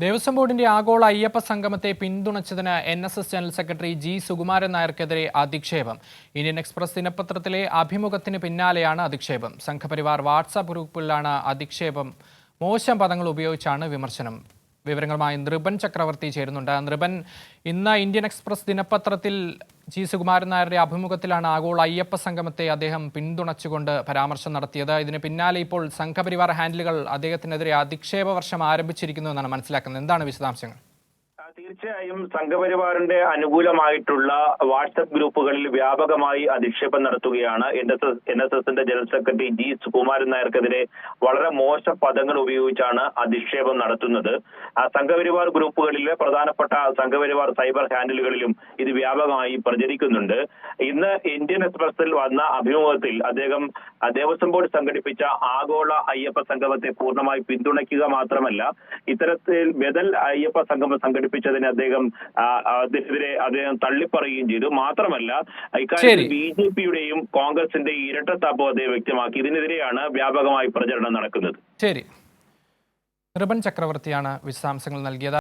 ദേവസ്വം ബോർഡിന്റെ ആഗോള അയ്യപ്പ സംഗമത്തെ പിന്തുണച്ചതിന് NSS general secretary G. Sukumaran നായർക്കെതിരെ അധിക്ഷേപം. ഇന്ത്യൻ എക്സ്പ്രസ് ദിനപത്രത്തിലെ അഭിമുഖത്തിന് പിന്നാലെയാണ് അധിക്ഷേപം. സംഘപരിവാർ വാട്സാപ്പ് ഗ്രൂപ്പിലാണ് അധിക്ഷേപം. മോശം പദങ്ങൾ ഉപയോഗിച്ചാണ് വിമർശനം. വിവരങ്ങളുമായി നൃപൻ ചക്രവർത്തി ചേരുന്നുണ്ട്. നൃപൻ, ഇന്ന് ഇന്ത്യൻ എക്സ്പ്രസ് ദിനപത്രത്തിൽ G. സുകുമാരൻ നായരുടെ അഭിമുഖത്തിലാണ് ആഗോള അയ്യപ്പ സംഗമത്തെ അദ്ദേഹം പിന്തുണച്ചുകൊണ്ട് പരാമർശം നടത്തിയത്. ഇതിന് പിന്നാലെ ഇപ്പോൾ സംഘപരിവാർ ഹാൻഡിലുകൾ അദ്ദേഹത്തിനെതിരെ അധിക്ഷേപ വർഷം ആരംഭിച്ചിരിക്കുന്നു എന്നാണ് മനസ്സിലാക്കുന്നത്. എന്താണ് വിശദാംശങ്ങൾ? തീർച്ചയായും സംഘപരിവാറിന്റെ അനുകൂലമായിട്ടുള്ള വാട്സപ്പ് ഗ്രൂപ്പുകളിൽ വ്യാപകമായി അധിക്ഷേപം നടത്തുകയാണ് NSSന്റെ ജനറൽ സെക്രട്ടറി G. സുകുമാരൻ നായർക്കെതിരെ വളരെ മോശം പദങ്ങൾ ഉപയോഗിച്ചാണ് അധിക്ഷേപം നടത്തുന്നത്. സംഘപരിവാർ ഗ്രൂപ്പുകളിലെ പ്രധാനപ്പെട്ട സംഘപരിവാർ സൈബർ ഹാൻഡിലുകളിലും ഇത് വ്യാപകമായി പ്രചരിക്കുന്നുണ്ട്. ഇന്ന് ഇന്ത്യൻ എക്സ്പ്രസിൽ വന്ന അഭിമുഖത്തിൽ അദ്ദേഹം ദേവസ്വം ബോർഡ് സംഘടിപ്പിച്ച ആഗോള അയ്യപ്പ സംഗമത്തെ പൂർണ്ണമായി പിന്തുണയ്ക്കുക മാത്രമല്ല, ഇത്തരത്തിൽ ബദൽ അയ്യപ്പ സംഗമം സംഘടിപ്പിച്ചതിന് അതിനെതിരെ അദ്ദേഹം തള്ളിപ്പറയുകയും ചെയ്തു. മാത്രമല്ല, ഇക്കാര്യത്തിൽ BJPയുടെയും കോൺഗ്രസിന്റെയും ഇരട്ടത്താപ്പും അദ്ദേഹം വ്യക്തമാക്കി. ഇതിനെതിരെയാണ് വ്യാപകമായി പ്രചരണം നടക്കുന്നത്. ശരി, നൃപൻ ചക്രവർത്തിയാണ് വിശദാംശങ്ങൾ നൽകിയത്.